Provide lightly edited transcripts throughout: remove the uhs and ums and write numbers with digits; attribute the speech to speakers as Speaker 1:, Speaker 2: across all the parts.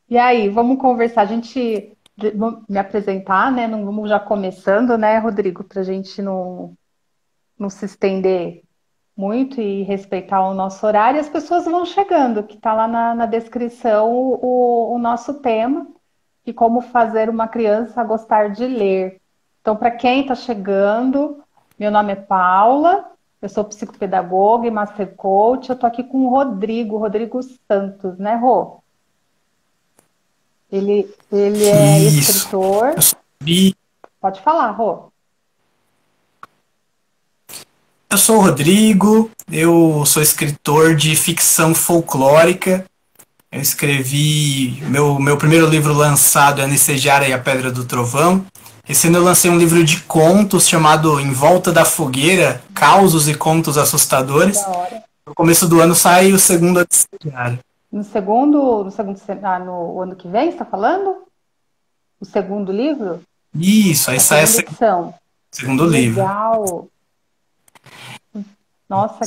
Speaker 1: E aí, vamos conversar. Vamos me apresentar, né? Não vamos já começando, né, Rodrigo, para a gente não se estender muito e respeitar o nosso horário. E as pessoas vão chegando, que está lá na descrição o nosso tema, e como fazer uma criança gostar de ler. Então, para quem está chegando, meu nome é Paula, eu sou psicopedagoga e master coach. Eu estou aqui com o Rodrigo Santos, né, Rô? Ele é
Speaker 2: Isso. Eu
Speaker 1: escritor.
Speaker 2: sou, Bi-
Speaker 1: Pode falar, Rô.
Speaker 2: eu sou o Rodrigo, eu sou escritor de ficção folclórica. Eu escrevi meu primeiro livro lançado é Nicejara e a Pedra do Trovão. Esse ano eu lancei um livro de contos chamado Em Volta da Fogueira, Causos e Contos
Speaker 1: Que da
Speaker 2: Assustadores.
Speaker 1: hora.
Speaker 2: No começo do ano sai o segundo Nicejara.
Speaker 1: No ano que vem, você está falando? O segundo livro?
Speaker 2: Isso, aí
Speaker 1: A
Speaker 2: sai o
Speaker 1: segunda edição.
Speaker 2: segundo
Speaker 1: Que
Speaker 2: livro.
Speaker 1: legal. Nossa,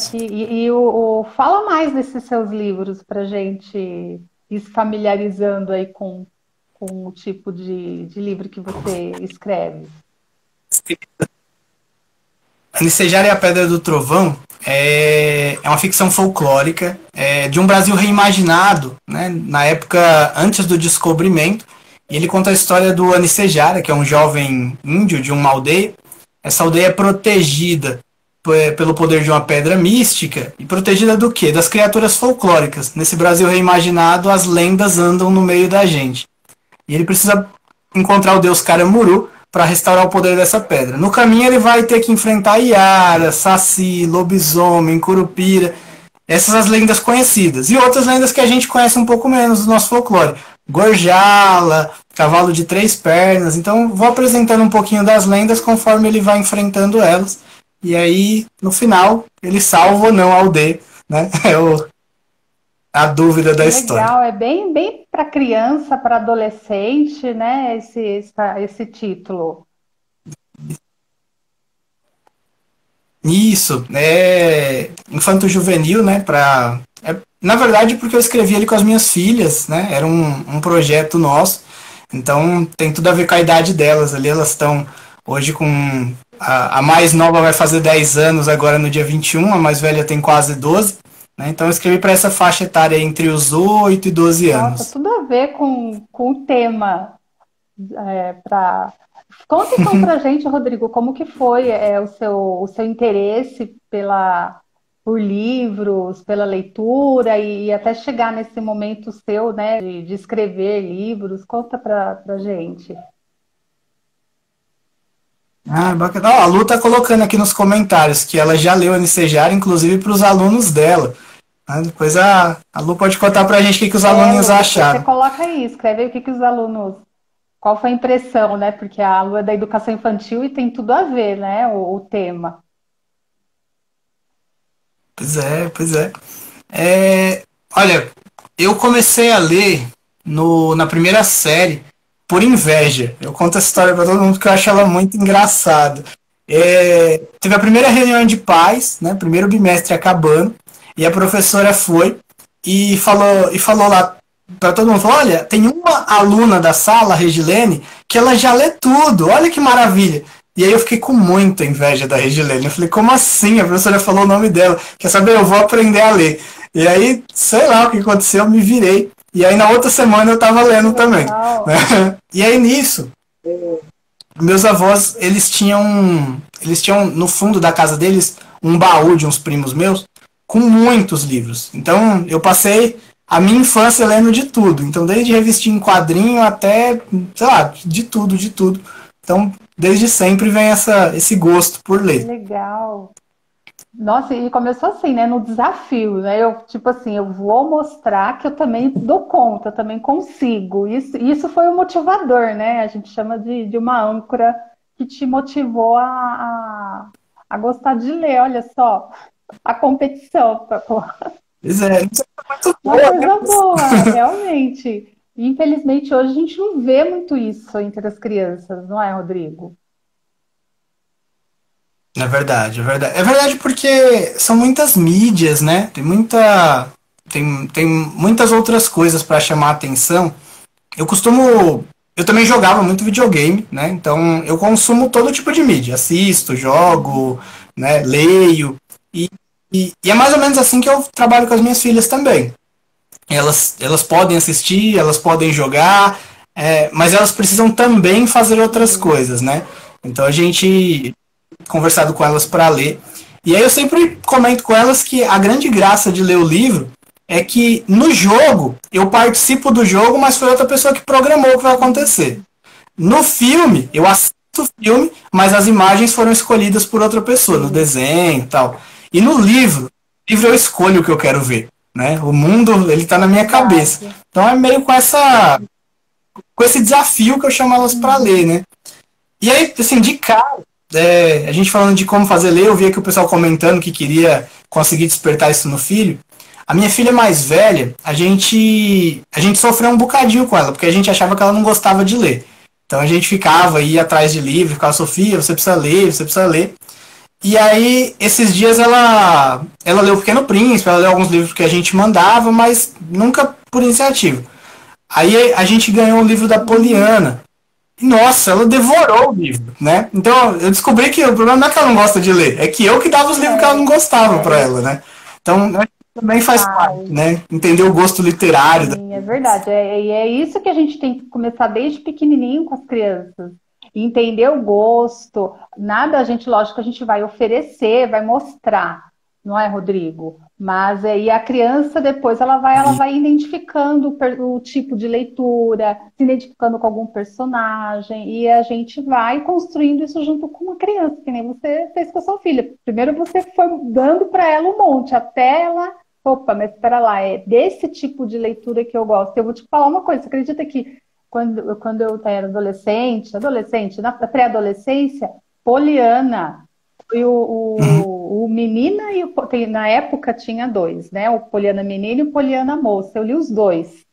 Speaker 1: fala mais desses seus livros para gente ir se familiarizando aí com o tipo de livro que você escreve.
Speaker 2: Anicejar e a Pedra do Trovão é uma ficção folclórica de um Brasil reimaginado, né, na época antes do descobrimento. E ele conta a história do Anicejara, que é um jovem índio de uma aldeia. Essa aldeia é protegida pelo poder de uma pedra mística. E protegida do quê? Das criaturas folclóricas. Nesse Brasil reimaginado, as lendas andam no meio da gente. E ele precisa encontrar o deus Karamuru para restaurar o poder dessa pedra. No caminho ele vai ter que enfrentar Iara, Saci, lobisomem, Curupira, essas as lendas conhecidas. E outras lendas que a gente conhece um pouco menos do nosso folclore. Gorjala, cavalo de três pernas. Então vou apresentando um pouquinho das lendas conforme ele vai enfrentando elas. E aí, no final, ele salva ou não a aldeia. Né? A dúvida da
Speaker 1: Que
Speaker 2: história.
Speaker 1: legal, é bem para criança, para adolescente, né? Esse título.
Speaker 2: Isso, é infanto-juvenil, né? Na verdade, porque eu escrevi ele com as minhas filhas, né? Era um projeto nosso, então tem tudo a ver com a idade delas ali. Elas estão hoje com. A mais nova vai fazer 10 anos agora no dia 21, a mais velha tem quase 12. Né? Então eu escrevi para essa faixa etária entre os 8 e 12
Speaker 1: Nossa,
Speaker 2: anos.
Speaker 1: tudo a ver com o tema. Pra... Conta então pra gente, Rodrigo, como que foi o seu interesse por livros, pela leitura e até chegar nesse momento seu, né, de escrever livros. Conta pra gente.
Speaker 2: Ah, bacana. Ó, a Lu tá colocando aqui nos comentários que ela já leu Anicejar, inclusive para os alunos dela. Depois a Lu pode contar pra gente o que os alunos
Speaker 1: Lu, depois você
Speaker 2: acharam.
Speaker 1: coloca aí, escreve aí o que os alunos, qual foi a impressão, né? Porque a Lu é da educação infantil e tem tudo a ver, né, o tema.
Speaker 2: Pois é, pois é. Olha, eu comecei a ler na primeira série por inveja. Eu conto essa história pra todo mundo porque eu acho ela muito engraçada. Teve a primeira reunião de pais, né? Primeiro bimestre acabando, e a professora foi e falou lá para todo mundo, falou, olha, tem uma aluna da sala, a Regilene, que ela já lê tudo, olha que maravilha. E aí eu fiquei com muita inveja da Regilene. Eu falei, como assim? A professora falou o nome dela. Quer saber? Eu vou aprender a ler. E aí, sei lá o que aconteceu, eu me virei. E aí na outra semana eu tava
Speaker 1: Que
Speaker 2: lendo também.
Speaker 1: legal.
Speaker 2: Né? E aí nisso, meus avós, eles tinham no fundo da casa deles um baú de uns primos meus com muitos livros. Então, eu passei a minha infância lendo de tudo. Então, desde revistinha em quadrinho até, sei lá, de tudo, de tudo. Então, desde sempre vem esse gosto por
Speaker 1: Que
Speaker 2: ler.
Speaker 1: legal. Nossa, e começou assim, né? No desafio, né? Tipo assim, eu vou mostrar que eu também dou conta, eu também consigo. Isso foi o motivador, né? A gente chama de uma âncora que te motivou a gostar de ler. Olha só, a competição.
Speaker 2: Pois é, isso é muito
Speaker 1: Uma
Speaker 2: boa, né?
Speaker 1: coisa boa, realmente. E, infelizmente, hoje a gente não vê muito isso entre as crianças, não é, Rodrigo?
Speaker 2: É verdade, é verdade. É verdade porque são muitas mídias, né? Tem muitas outras coisas para chamar a atenção. eu costumo. Eu também jogava muito videogame, né? Então eu consumo todo tipo de mídia. Assisto, jogo, né? Leio. E, e é mais ou menos assim que eu trabalho com as minhas filhas também. Elas podem assistir, elas podem jogar, mas elas precisam também fazer outras
Speaker 1: Sim.
Speaker 2: coisas, né? Então a gente conversado com elas para ler. E aí eu sempre comento com elas que a grande graça de ler o livro é que no jogo eu participo do jogo, mas foi outra pessoa que programou o que vai acontecer. No filme, eu assisto o filme, mas as imagens foram escolhidas por outra pessoa, no
Speaker 1: Sim.
Speaker 2: desenho e tal. E no livro eu escolho o que eu quero ver. Né? O mundo, ele tá na minha cabeça.
Speaker 1: Verdade.
Speaker 2: Então é meio com esse desafio que eu chamo elas para ler,
Speaker 1: Uhum.
Speaker 2: né? E aí, assim, de cara, a gente falando de como fazer ler, eu vi aqui o pessoal comentando que queria conseguir despertar isso no filho. A minha filha mais velha, a gente sofreu um bocadinho com ela, porque a gente achava que ela não gostava de ler. Então a gente ficava, ia atrás de livro, ficava, Sofia, você precisa ler, você precisa ler. E aí, esses dias ela leu O Pequeno Príncipe, ela leu alguns livros que a gente mandava, mas nunca por iniciativa. Aí a gente ganhou o livro da
Speaker 1: Uhum.
Speaker 2: Poliana. E, nossa, ela devorou o livro, né? Então eu descobri que o problema não é que ela não gosta de ler, é que eu que dava os livros que ela não
Speaker 1: É,
Speaker 2: gostava para
Speaker 1: é,
Speaker 2: ela, né? Então também faz parte,
Speaker 1: faz.
Speaker 2: né? Entender o gosto literário.
Speaker 1: Sim, é verdade. E é isso que a gente tem que começar desde pequenininho com as crianças. Entender o gosto. Nada a gente, lógico, a gente vai oferecer, vai mostrar, não é, Rodrigo? Mas aí a criança depois ela vai identificando o tipo de leitura, se identificando com algum personagem, e a gente vai construindo isso junto com a criança, que nem você fez com a sua filha. Primeiro você foi dando para ela um monte, até ela. Opa, mas espera lá, é desse tipo de leitura que eu gosto. Eu vou te falar uma coisa, você acredita que quando eu era adolescente, na pré-adolescência, Poliana, foi
Speaker 2: Uhum.
Speaker 1: o Menina e na época tinha dois, né? O Poliana Menina e o Poliana Moça. Eu li os dois.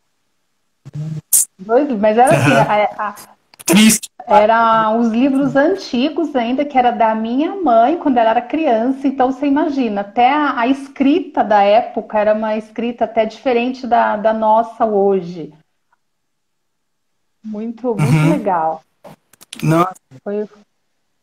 Speaker 1: Mas era assim,
Speaker 2: Uhum. Triste.
Speaker 1: eram os livros antigos ainda, que era da minha mãe quando ela era criança. Então você imagina, até a escrita da época era uma escrita até diferente da nossa hoje. Muito, muito
Speaker 2: Uhum.
Speaker 1: legal.
Speaker 2: Não.
Speaker 1: Foi,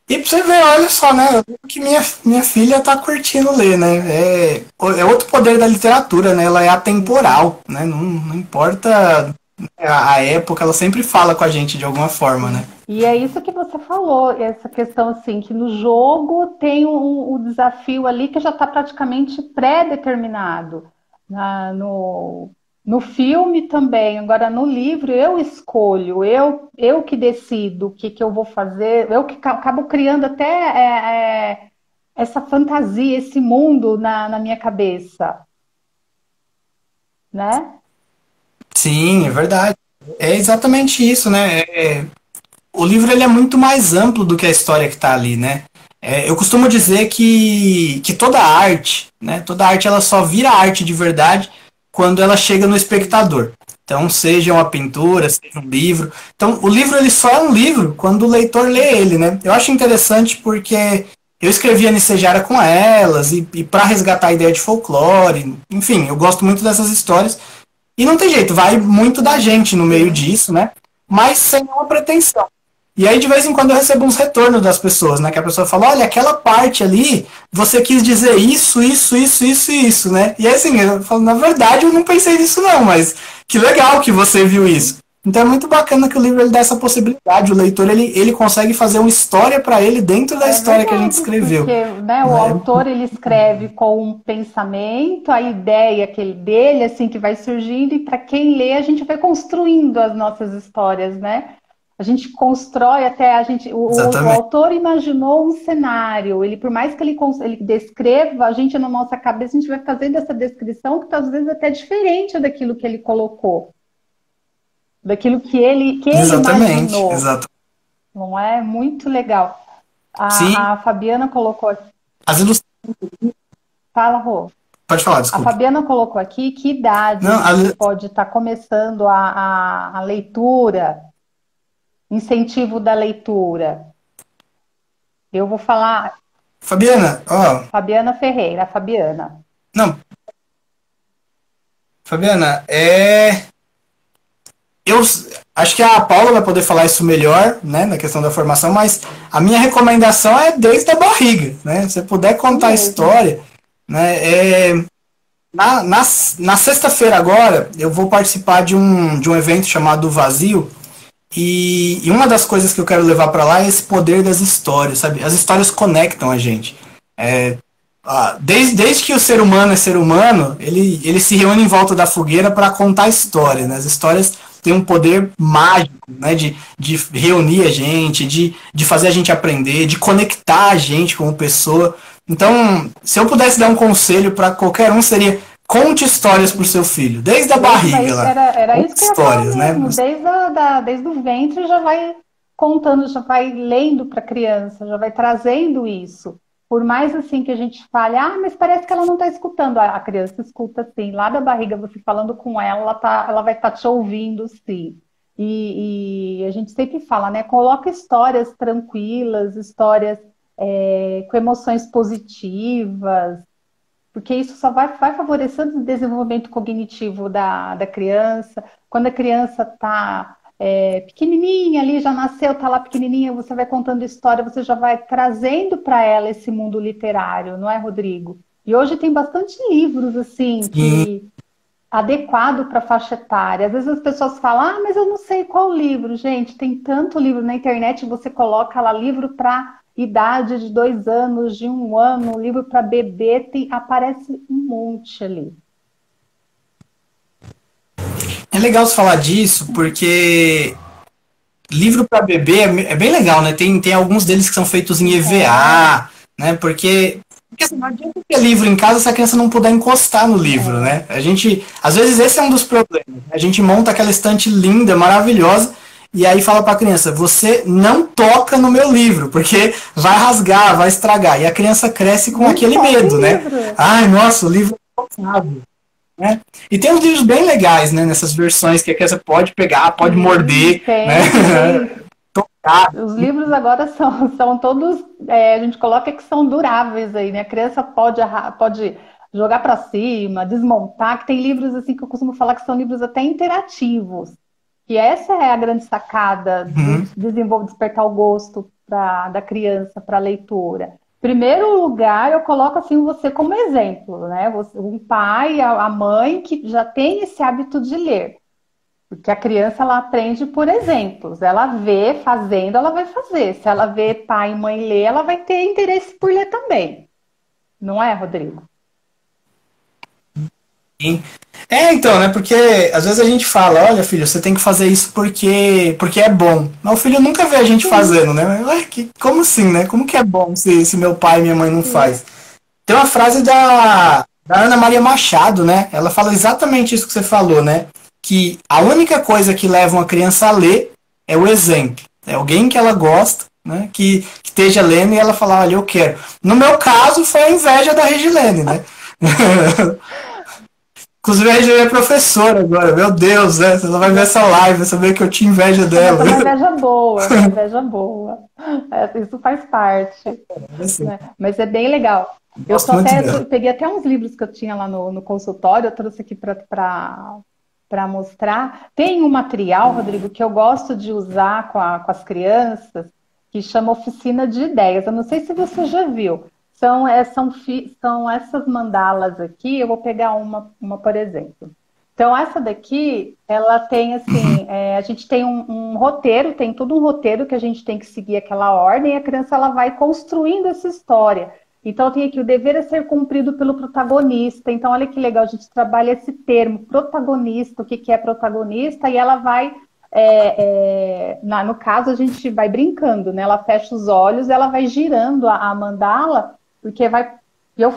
Speaker 2: E pra você ver, olha só, né? Eu vejo que minha filha tá curtindo ler, né? É outro poder da literatura, né? Ela é
Speaker 1: sim,
Speaker 2: atemporal, né? Não importa a época, ela sempre fala com a gente de alguma forma, né?
Speaker 1: sim. E é isso que você falou, essa questão assim, que no jogo tem o desafio ali que já está praticamente pré-determinado. No, no filme também, agora no livro eu escolho, eu que decido o que, que eu vou fazer, eu que acabo criando até essa fantasia, esse mundo na minha cabeça, né?
Speaker 2: Sim, é verdade. É exatamente isso, né? O livro ele é muito mais amplo do que a história que está ali, né? Eu costumo dizer que toda arte, né? Toda arte ela só vira arte de verdade quando ela chega no
Speaker 1: Sim,
Speaker 2: espectador. Então, seja uma pintura, seja um livro. Então, o livro ele só é um livro quando o leitor lê ele, né? Eu acho interessante porque eu escrevi a Nicejara com elas e para resgatar a ideia de folclore, enfim, eu gosto muito dessas histórias. E não tem jeito, vai muito da
Speaker 1: sim,
Speaker 2: gente no meio
Speaker 1: sim.
Speaker 2: disso, né? Mas sem uma pretensão. E aí, de vez em quando, eu recebo uns retornos das pessoas, né? Que a pessoa fala, olha, aquela parte ali, você quis dizer isso, né? E aí, assim, eu falo, na verdade, eu não pensei nisso não, mas que legal que você viu isso. Então é muito bacana que o livro ele dá essa possibilidade. O leitor, ele consegue fazer uma história para ele dentro da
Speaker 1: É
Speaker 2: história que a gente
Speaker 1: verdade,
Speaker 2: escreveu.
Speaker 1: porque, né, o
Speaker 2: Né?
Speaker 1: autor ele escreve com um pensamento, a ideia aquele dele, assim, que vai surgindo, e para quem lê, a gente vai construindo as nossas histórias, né? A gente constrói até a gente. O
Speaker 2: Exatamente.
Speaker 1: autor imaginou um cenário. Ele, por mais que ele descreva, a gente na nossa cabeça, a gente vai fazendo essa descrição que tá, às vezes até diferente daquilo que ele colocou, daquilo que ele
Speaker 2: Exatamente.
Speaker 1: imaginou.
Speaker 2: Exato.
Speaker 1: Não é? Muito legal.
Speaker 2: Sim,
Speaker 1: A Fabiana colocou aqui.
Speaker 2: as ilustrações.
Speaker 1: Fala, Rô.
Speaker 2: Pode falar,
Speaker 1: A
Speaker 2: desculpa.
Speaker 1: Fabiana colocou aqui que
Speaker 2: Não,
Speaker 1: idade que pode estar começando a leitura, incentivo da leitura. Eu vou falar
Speaker 2: Fabiana, ó,
Speaker 1: Fabiana Ferreira, Fabiana.
Speaker 2: não, Fabiana, eu acho que a Paula vai poder falar isso melhor, né, na questão da formação, mas a minha recomendação é desde a barriga, né? Se você puder contar a história, né? Na sexta-feira agora, eu vou participar de um evento chamado Vazio, e uma das coisas que eu quero levar para lá é esse poder das histórias, sabe? As histórias conectam a gente. É, desde que o ser humano é ser humano, ele se reúne em volta da fogueira para contar história, né? As histórias têm um poder mágico, né? De reunir a gente, de fazer a gente aprender, de conectar a gente como pessoa. Então, se eu pudesse dar um conselho para qualquer um, seria: conte histórias para o seu filho, desde a barriga lá.
Speaker 1: Era
Speaker 2: Conte
Speaker 1: isso que eu ia falar
Speaker 2: histórias, né?
Speaker 1: mesmo. Desde o ventre já vai contando, já vai lendo para a criança, já vai trazendo isso. Por mais assim que a gente fale, mas parece que ela não está escutando. A criança escuta sim, lá da barriga, você falando com ela, ela vai estar te ouvindo sim. E a gente sempre fala, né? Coloca histórias tranquilas, histórias com emoções positivas, porque isso só vai favorecendo o desenvolvimento cognitivo da criança. Quando a criança está pequenininha ali, já nasceu, está lá pequenininha, você vai contando história, você já vai trazendo para ela esse mundo literário, não é, Rodrigo? E hoje tem bastante livros, assim,
Speaker 2: Sim.
Speaker 1: que adequado para a faixa etária. Às vezes as pessoas falam, mas eu não sei qual livro. Gente, tem tanto livro na internet, você coloca lá livro para idade de 2 anos, de 1 ano, livro para bebê, aparece um monte ali.
Speaker 2: É legal você falar disso, porque livro para bebê é bem legal, né? Tem alguns deles que são feitos em EVA, né? Porque assim, não adianta ter livro em casa se a criança não puder encostar no livro, né? Às vezes esse é um dos problemas. A gente monta aquela estante linda, maravilhosa, e aí fala para a criança: você não toca no meu livro, porque vai rasgar, vai estragar. E a criança cresce com aquele medo, né? Ai, nossa, o livro é intocável, né? E tem uns livros bem legais, né? Nessas versões que a criança pode pegar, pode morder, né? Tocar.
Speaker 1: Os livros agora são todos, a gente coloca que são duráveis aí, né? A criança pode jogar para cima, desmontar, que tem livros assim que eu costumo falar que são livros até interativos. E essa é a grande sacada de despertar o gosto da criança para a leitura. Primeiro lugar, eu coloco assim você como exemplo, né? Um pai, a mãe que já tem esse hábito de ler. Porque a criança, ela aprende por exemplos. Ela vê fazendo, ela vai fazer. Se ela vê pai e mãe ler, ela vai ter interesse por ler também. Não é, Rodrigo?
Speaker 2: Sim. Então, né? Porque às vezes a gente fala: olha, filho, você tem que fazer isso porque é bom. Mas o filho nunca vê a gente fazendo, né? Como assim, né? Como que é bom se meu pai e minha mãe não faz? Tem uma frase da Ana Maria Machado, né? Ela fala exatamente isso que você falou, né? Que a única coisa que leva uma criança a ler é o exemplo. É alguém que ela gosta, né? Que esteja lendo e ela fala: olha, eu quero. No meu caso, foi a inveja da Regilene, né? Inclusive, a Regina é professora agora. Meu Deus, né? Você não vai ver essa live, vai saber que eu tinha inveja dela.
Speaker 1: Mas é uma inveja boa, é uma inveja boa. Isso faz parte.
Speaker 2: Assim,
Speaker 1: Né? Mas é bem legal.
Speaker 2: gosto muito dela.
Speaker 1: Peguei até uns livros que eu tinha lá no consultório, eu trouxe aqui para mostrar. Tem um material, Rodrigo, que eu gosto de usar com as crianças, que chama Oficina de Ideias. Eu não sei se você já viu. São essas mandalas aqui, eu vou pegar uma por exemplo. Então, essa daqui, ela tem assim, a gente tem um roteiro, tem todo um roteiro que a gente tem que seguir aquela ordem, e a criança ela vai construindo essa história. Então, tem aqui: o dever é ser cumprido pelo protagonista. Então, olha que legal, a gente trabalha esse termo, protagonista, o que é protagonista, e ela vai, no caso, a gente vai brincando, né? Ela fecha os olhos, ela vai girando a mandala, porque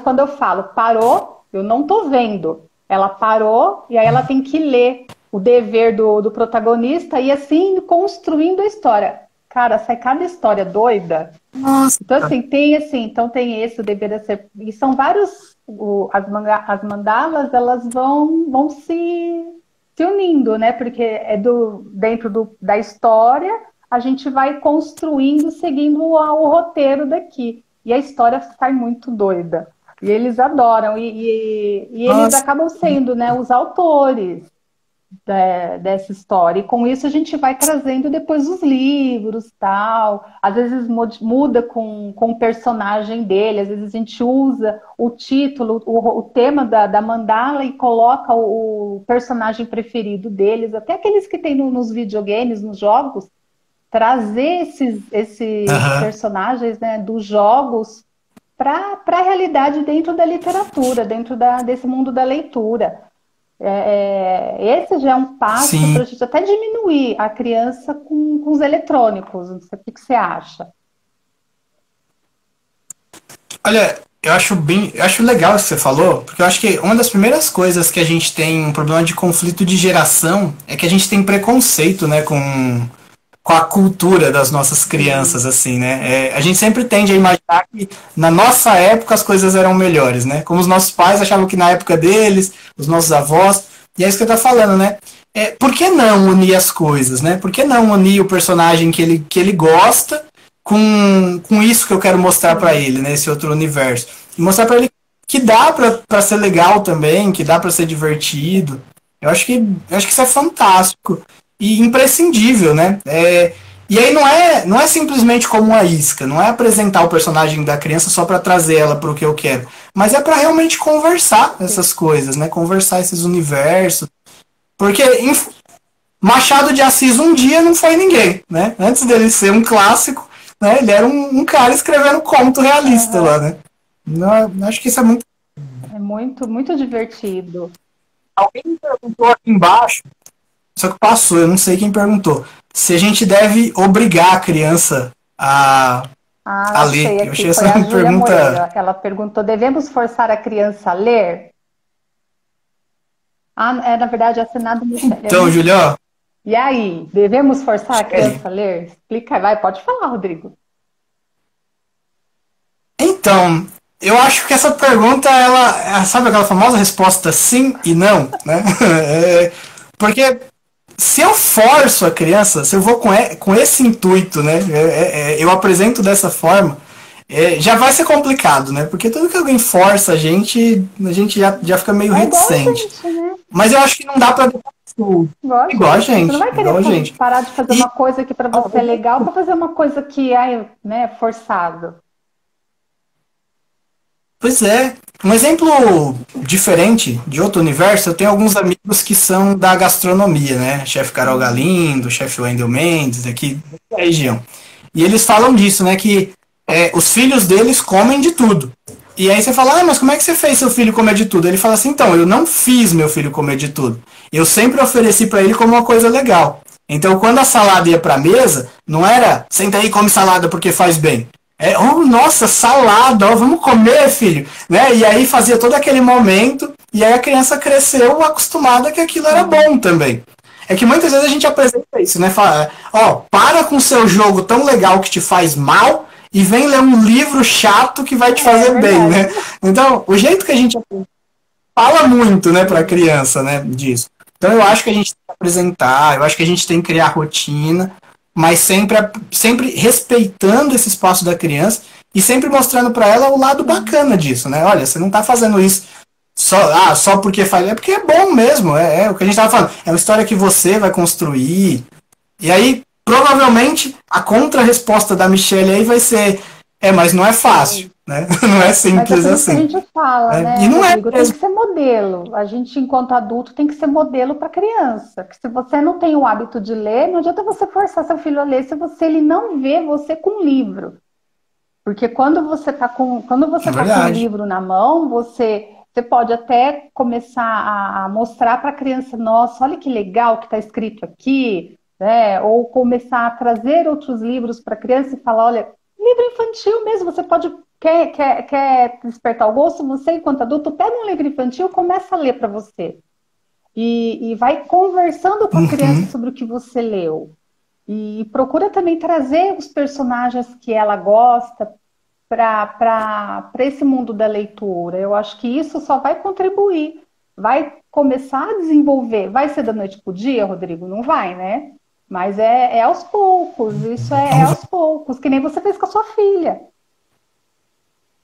Speaker 1: quando eu falo parou, eu não estou vendo. Ela parou e aí ela tem que ler o dever do protagonista e assim construindo a história. Cara, sai cada história doida.
Speaker 2: Nossa.
Speaker 1: Então, assim, tem esse, o dever é ser. E são vários. As mandalas, elas vão se unindo, né? Porque dentro da história, a gente vai construindo, seguindo o roteiro daqui. E a história sai muito doida. E eles adoram. E eles acabam sendo, né, os autores. dessa história. E com isso a gente vai trazendo depois os livros, tal. Às vezes muda com o personagem dele, às vezes a gente usa o título, o tema da mandala e coloca o personagem preferido deles, até aqueles que tem nos videogames, nos jogos, trazer esses
Speaker 2: Aham.
Speaker 1: personagens, né, dos jogos para a realidade dentro da literatura, dentro desse mundo da leitura. Esse já é um passo para a
Speaker 2: Sim.
Speaker 1: gente até diminuir a criança com os eletrônicos. Não sei o que você acha.
Speaker 2: Olha, eu acho legal o que você falou, porque eu acho que uma das primeiras coisas que a gente tem um problema de conflito de geração é que a gente tem preconceito, né, com a cultura das nossas
Speaker 1: Sim,
Speaker 2: crianças, assim, né? A gente sempre tende a imaginar que na nossa época as coisas eram melhores, né? Como os nossos pais achavam que na época deles, os nossos avós, e é isso que eu tô falando, né? Por que não unir as coisas, né? Por que não unir o personagem que ele gosta com isso que eu quero mostrar para
Speaker 1: sim.
Speaker 2: ele, né? Esse outro universo. E mostrar para ele que dá para ser legal também, que dá para ser divertido. Eu acho que isso é fantástico e imprescindível, né? E aí não é simplesmente como uma isca, não é apresentar o personagem da criança só para trazer ela para o que eu quero, mas é para realmente conversar essas coisas, né? Conversar esses universos, porque Machado de Assis um dia não foi ninguém, né? Antes dele ser um clássico, né? Ele era um cara escrevendo conto realista lá,
Speaker 1: Aham.
Speaker 2: né? Não, acho que isso é muito.
Speaker 1: É muito, muito divertido.
Speaker 2: Alguém me perguntou aqui embaixo, só que passou, eu não sei quem perguntou, se a gente deve obrigar a criança a ler.
Speaker 1: Achei
Speaker 2: Eu
Speaker 1: aqui,
Speaker 2: achei essa
Speaker 1: foi a Júlia
Speaker 2: pergunta.
Speaker 1: Moreira. Ela perguntou: devemos forçar a criança a ler? Na verdade, é assinado Michele.
Speaker 2: Então, Julião,
Speaker 1: E aí, devemos forçar a
Speaker 2: Michele,
Speaker 1: criança a ler? Explica, vai, pode falar, Rodrigo.
Speaker 2: então, eu acho que essa pergunta, sabe aquela famosa resposta sim e não, né? Porque se eu forço a criança, se eu vou com esse intuito, né? Eu apresento dessa forma, já vai ser complicado, né? Porque tudo que alguém força a gente já fica meio
Speaker 1: É igual a
Speaker 2: reticente.
Speaker 1: gente, né?
Speaker 2: Mas eu acho que não dá pra deixar tudo.
Speaker 1: Igual a
Speaker 2: Igual a
Speaker 1: gente. Você não
Speaker 2: gente,
Speaker 1: vai querer
Speaker 2: igual a gente.
Speaker 1: parar de fazer
Speaker 2: E
Speaker 1: uma coisa que para você é legal para fazer uma coisa que é, né, forçado.
Speaker 2: Pois é. Um exemplo diferente de outro universo, eu tenho alguns amigos que são da gastronomia, né? Chefe Carol
Speaker 1: Uhum.
Speaker 2: Galindo, chefe Wendel Mendes, aqui da região. E eles falam disso, né? Que os filhos deles comem de tudo. E aí você fala, mas como é que você fez seu filho comer de tudo? Ele fala assim, então, eu não fiz meu filho comer de tudo. Eu sempre ofereci para ele como uma coisa legal. Então, quando a salada ia para a mesa, não era senta aí e come salada porque faz bem. Oh, nossa, salada, oh, vamos comer, filho. Né? E aí fazia todo aquele momento, e aí a criança cresceu acostumada que aquilo era
Speaker 1: Sim.
Speaker 2: bom também. É que muitas vezes a gente apresenta isso, né? Fala, ó, para com seu jogo tão legal que te faz mal e vem ler um livro chato que vai te
Speaker 1: É
Speaker 2: fazer bem,
Speaker 1: verdade.
Speaker 2: né? Então, o jeito que a gente fala muito, né, pra criança, né, disso. Então eu acho que a gente tem que apresentar, eu acho que a gente tem que criar rotina, mas sempre respeitando esse espaço da criança e sempre mostrando para ela o lado
Speaker 1: Sim.
Speaker 2: bacana disso, né? Olha, você não tá fazendo isso só porque faz, é porque é bom mesmo, é o que a gente tava falando, é uma história que você vai construir. E aí, provavelmente, a contra-resposta da Michelle aí vai ser, mas não é fácil,
Speaker 1: Sim.
Speaker 2: né? Não é
Speaker 1: Mas é
Speaker 2: simples
Speaker 1: por isso que a
Speaker 2: assim.
Speaker 1: gente fala,
Speaker 2: Né?
Speaker 1: né,
Speaker 2: E não é
Speaker 1: Rodrigo? Tem
Speaker 2: mesmo.
Speaker 1: que ser modelo. A gente, enquanto adulto, tem que ser modelo para criança. Que se você não tem o hábito de ler, não adianta você forçar seu filho a ler se ele não vê você com livro. Porque quando você
Speaker 2: É
Speaker 1: tá com o
Speaker 2: verdade.
Speaker 1: livro na mão, você pode até começar a mostrar para a criança, nossa, olha que legal que está escrito aqui, né? Ou começar a trazer outros livros para a criança e falar, olha, livro infantil mesmo, você pode quer despertar o gosto, você enquanto adulto pega um livro infantil, começa a ler para você e vai conversando com a criança
Speaker 2: Uhum.
Speaker 1: sobre o que você leu. E procura também trazer os personagens que ela gosta para esse mundo da leitura. Eu acho que isso só vai contribuir, vai começar a desenvolver. Vai ser da noite para o dia, Rodrigo? Não vai, né? Mas é aos poucos, isso é
Speaker 2: Então,
Speaker 1: aos poucos, que nem você fez com a sua filha,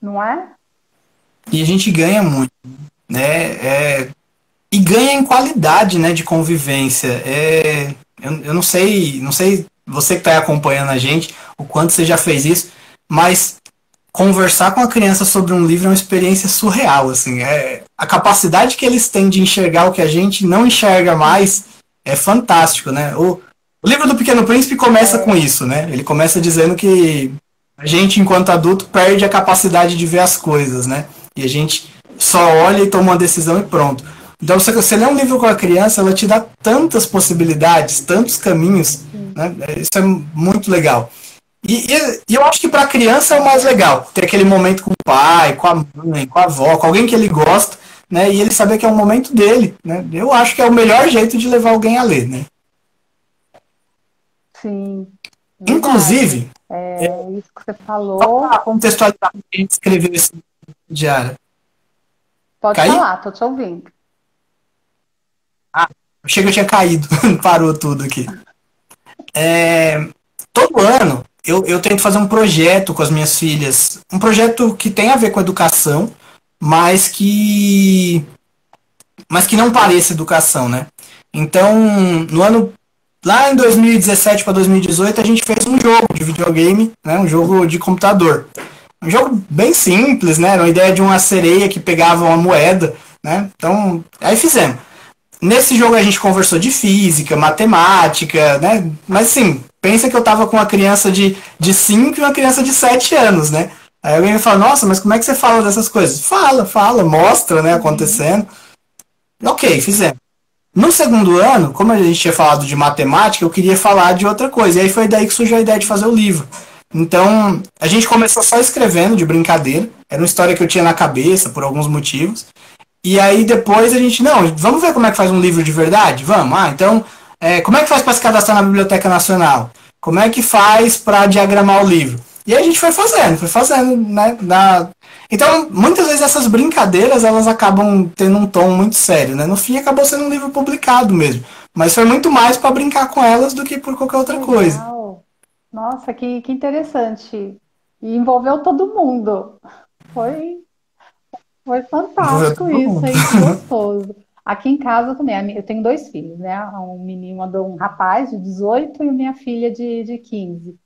Speaker 1: não é?
Speaker 2: e a gente ganha muito, né? e ganha em qualidade, né, de convivência. Eu não sei você que está acompanhando a gente, o quanto você já fez isso, mas conversar com a criança sobre um livro é uma experiência surreal, assim, a capacidade que eles têm de enxergar o que a gente não enxerga mais é fantástico, né? O livro do Pequeno Príncipe começa com isso, né? Ele começa dizendo que a gente, enquanto adulto, perde a capacidade de ver as coisas, né? E a gente só olha e toma uma decisão e pronto. Então, você lê um livro com a criança, ela te dá tantas possibilidades, tantos caminhos, né? Isso é muito legal. E eu acho que para a criança é o mais legal, ter aquele momento com o pai, com a mãe, com a avó, com alguém que ele gosta, né? E ele saber que é um momento dele, né? Eu acho que é o melhor jeito de levar alguém a ler, né?
Speaker 1: Sim, verdade.
Speaker 2: Inclusive,
Speaker 1: É isso que você
Speaker 2: só
Speaker 1: falou.
Speaker 2: para contextualizar quem escreveu esse diário.
Speaker 1: Pode
Speaker 2: Caí?
Speaker 1: falar, tô te ouvindo.
Speaker 2: Ah, achei que eu tinha caído, parou tudo aqui. Todo ano eu tento fazer um projeto com as minhas filhas, um projeto que tem a ver com educação, mas que mas que não pareça educação, né? Então, no ano lá em 2017 para 2018 a gente fez um jogo de videogame, né? Um jogo de computador. Um jogo bem simples, né? Era uma ideia de uma sereia que pegava uma moeda, né? Então, aí fizemos. Nesse jogo a gente conversou de física, matemática, né? Mas assim, pensa que eu tava com uma criança de 5 e uma criança de 7 anos, né? Aí alguém me fala, nossa, mas como é que você fala dessas coisas? Fala, mostra, né,
Speaker 1: Uhum.
Speaker 2: acontecendo. Ok, fizemos. No segundo ano, como a gente tinha falado de matemática, eu queria falar de outra coisa. E aí foi daí que surgiu a ideia de fazer o livro. Então, a gente começou só escrevendo de brincadeira. Era uma história que eu tinha na cabeça por alguns motivos. E aí depois a gente, não, vamos ver como é que faz um livro de verdade? Vamos. Então, como é que faz para se cadastrar na Biblioteca Nacional? Como é que faz para diagramar o livro? E aí a gente foi fazendo, né? Então, muitas vezes essas brincadeiras, elas acabam tendo um tom muito sério, né? No fim, acabou sendo um livro publicado mesmo. Mas foi muito mais para brincar com elas do que por qualquer
Speaker 1: Que
Speaker 2: outra coisa.
Speaker 1: legal. Nossa, que interessante. E envolveu todo mundo. Foi, foi
Speaker 2: Envolveu
Speaker 1: fantástico
Speaker 2: todo
Speaker 1: isso,
Speaker 2: mundo.
Speaker 1: hein? Que gostoso. Aqui em casa também, eu tenho dois filhos, né? Um menino, um rapaz de 18 e minha filha de 15.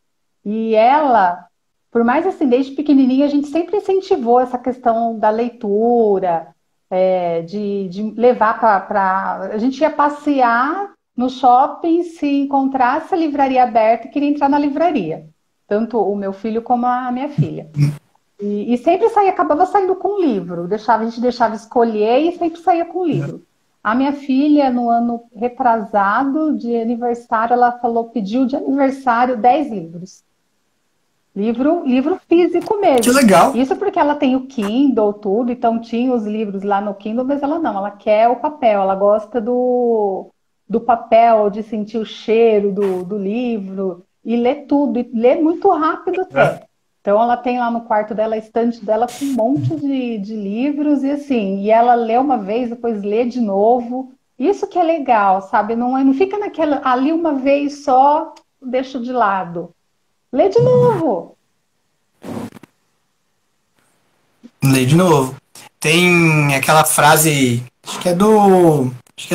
Speaker 1: E ela, por mais assim, desde pequenininha, a gente sempre incentivou essa questão da leitura, de levar para. A gente ia passear no shopping, se encontrasse a livraria aberta e queria entrar na livraria. Tanto o meu filho como a minha filha. E sempre saía, acabava saindo com um livro. A gente deixava escolher e sempre saía com um livro. A minha filha, no ano retrasado de aniversário, ela falou, pediu de aniversário 10 livros. Livro físico
Speaker 2: Que
Speaker 1: mesmo.
Speaker 2: legal.
Speaker 1: Isso porque ela tem o Kindle, tudo, então tinha os livros lá no Kindle, mas ela não, ela quer o papel, ela gosta do papel, de sentir o cheiro do livro, e ler tudo, e ler muito rápido até. Então ela tem lá no quarto dela, a estante dela com um monte de livros, e assim, e ela lê uma vez, depois lê de novo. Isso que é legal, sabe? Não fica naquela ali uma vez só, deixa de lado. Lê de novo.
Speaker 2: Lê de novo. Tem aquela frase, acho que é do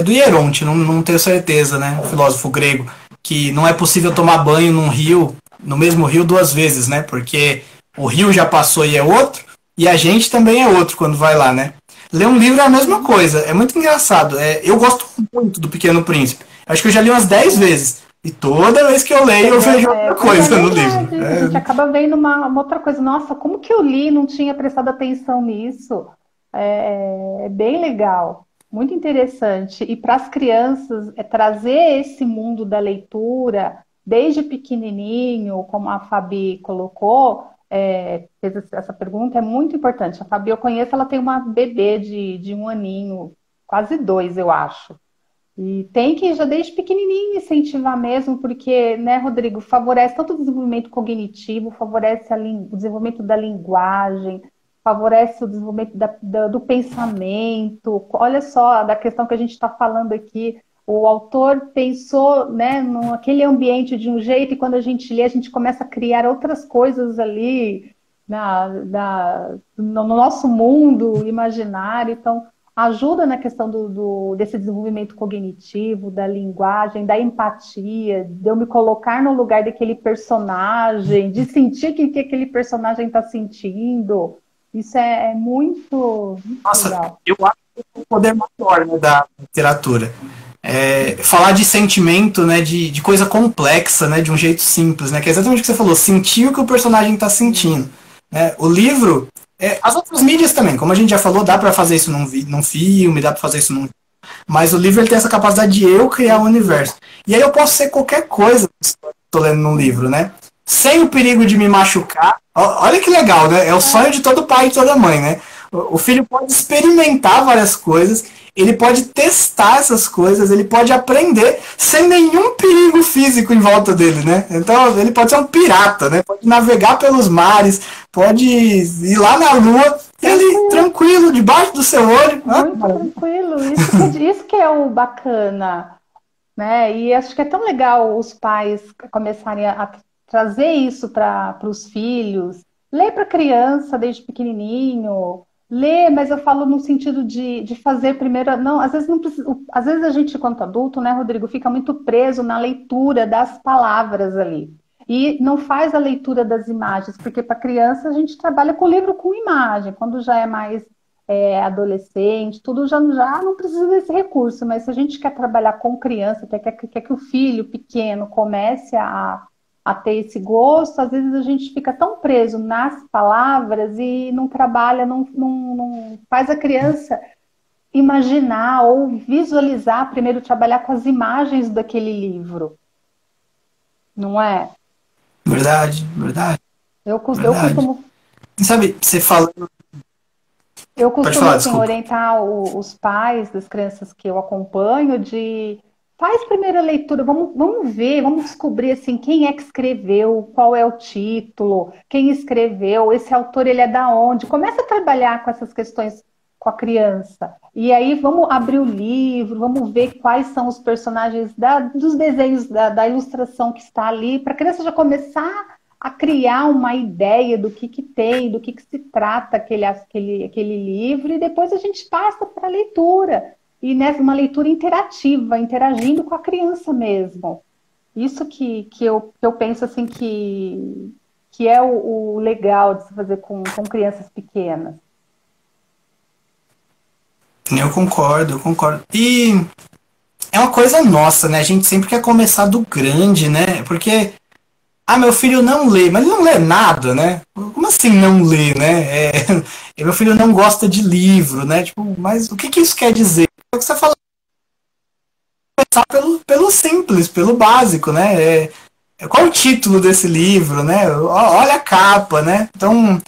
Speaker 2: Hieronte, não tenho certeza, né? Um filósofo grego, que não é possível tomar banho num rio, no mesmo rio duas vezes, né? Porque o rio já passou e é outro, e a gente também é outro quando vai lá, né? Ler um livro é a mesma
Speaker 1: Sim.
Speaker 2: coisa, é muito engraçado. Eu gosto muito do Pequeno Príncipe. Acho que eu já li umas 10 vezes. E toda vez que eu leio, eu vejo outra
Speaker 1: Mas é
Speaker 2: coisa no livro.
Speaker 1: verdade, a gente acaba vendo uma outra coisa. Nossa, como que eu li e não tinha prestado atenção nisso? É bem legal, muito interessante. E para as crianças, trazer esse mundo da leitura, desde pequenininho, como a Fabi colocou, fez essa pergunta, é muito importante. A Fabi, eu conheço, ela tem uma bebê de um aninho, quase dois, eu acho. E tem que já desde pequenininho incentivar mesmo, porque, né, Rodrigo, favorece tanto o desenvolvimento cognitivo, favorece o desenvolvimento da linguagem, favorece o desenvolvimento do pensamento. Olha só, da questão que a gente está falando aqui, o autor pensou, né, naquele ambiente de um jeito, e quando a gente lê, a gente começa a criar outras coisas ali no nosso mundo imaginário. Então, ajuda na questão desse desenvolvimento cognitivo, da linguagem, da empatia, de eu me colocar no lugar daquele personagem, de sentir o que aquele personagem está sentindo. Isso é muito, muito
Speaker 2: Nossa,
Speaker 1: legal.
Speaker 2: eu acho que é o poder maior, né, da literatura. Falar de sentimento, né, de coisa complexa, né, de um jeito simples, né, que é exatamente o que você falou, sentir o que o personagem está sentindo. Né? O livro, as outras mídias também, como a gente já falou, dá para fazer isso num filme, dá para fazer isso num. Mas o livro ele tem essa capacidade de eu criar o um universo. E aí eu posso ser qualquer coisa que estou lendo num livro, né? Sem o perigo de me machucar. Olha que legal, né? É o sonho de todo pai e toda mãe, né? O filho pode experimentar várias coisas, ele pode testar essas coisas, ele pode aprender sem nenhum perigo físico em volta dele, né? Então ele pode ser um pirata, né? Pode navegar pelos mares, pode ir lá na lua e ele tranquilo, debaixo do seu olho.
Speaker 1: Muito tranquilo. Isso que é o bacana, né? E acho que é tão legal os pais começarem a trazer isso para os filhos. Ler para criança desde pequenininho. Ler, mas eu falo no sentido de fazer primeiro. Não, às vezes não precisa. Às vezes a gente, enquanto adulto, né, Rodrigo, fica muito preso na leitura das palavras ali. E não faz a leitura das imagens, porque para criança a gente trabalha com livro com imagem. Quando já é mais adolescente, tudo já não precisa desse recurso, mas se a gente quer trabalhar com criança, quer que o filho pequeno comece a ter esse gosto, às vezes a gente fica tão preso nas palavras e não trabalha, não faz a criança imaginar ou visualizar, primeiro trabalhar com as imagens daquele livro, não é?
Speaker 2: Verdade, verdade,
Speaker 1: Eu
Speaker 2: verdade.
Speaker 1: costumo
Speaker 2: E sabe, você fala.
Speaker 1: Eu
Speaker 2: Pode
Speaker 1: costumo,
Speaker 2: falar,
Speaker 1: assim,
Speaker 2: desculpa.
Speaker 1: orientar os pais das crianças que eu acompanho de faz primeira leitura, vamos ver, vamos descobrir, assim, quem é que escreveu, qual é o título, quem escreveu, esse autor, ele é da onde? Começa a trabalhar com essas questões com a criança. E aí vamos abrir o livro, vamos ver quais são os personagens dos desenhos, da ilustração que está ali, para a criança já começar a criar uma ideia do que tem, do que se trata aquele livro, e depois a gente passa para a leitura. E nessa uma leitura interativa, interagindo com a criança mesmo. Isso que eu penso assim que é o legal de se fazer com crianças pequenas.
Speaker 2: Eu concordo, eu concordo. E é uma coisa nossa, né? A gente sempre quer começar do grande, né? Porque, meu filho não lê, mas ele não lê nada, né? Como assim não lê, né? Meu filho não gosta de livro, né? Tipo, mas o que que isso quer dizer? É o que você falou, começar pelo simples, pelo básico, né? Qual o título desse livro, né? Olha a capa, né? Então,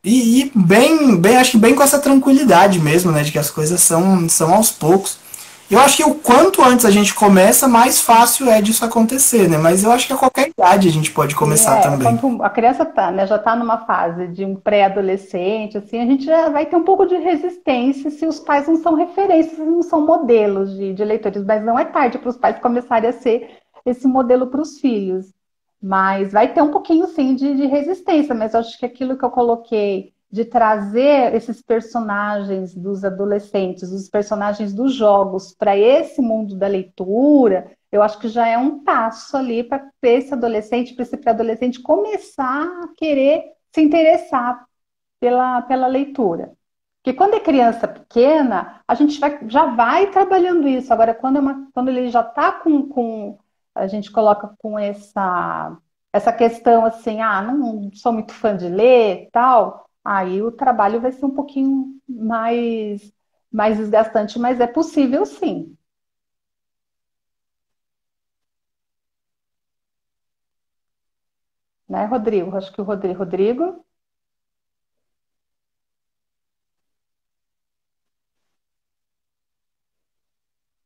Speaker 2: e bem, acho que bem com essa tranquilidade mesmo, né? De que as coisas são aos poucos. Eu acho que o quanto antes a gente começa, mais fácil é disso acontecer, né? Mas eu acho que a qualquer idade a gente pode começar também.
Speaker 1: Quando a criança tá, né, já está numa fase de um pré-adolescente, assim, a gente já vai ter um pouco de resistência se os pais não são referências, não são modelos de leitores, mas não é tarde para os pais começarem a ser esse modelo para os filhos. Mas vai ter um pouquinho, sim, de resistência, mas eu acho que aquilo que eu coloquei de trazer esses personagens dos adolescentes, os personagens dos jogos para esse mundo da leitura, eu acho que já é um passo ali para esse adolescente, para esse pré-adolescente começar a querer se interessar pela leitura. Porque quando é criança pequena, a gente já vai trabalhando isso. Agora, quando ele já está a gente coloca com essa questão assim, não sou muito fã de ler, tal, aí o trabalho vai ser um pouquinho mais desgastante, mas é possível sim, né, Rodrigo? Acho que o Rodrigo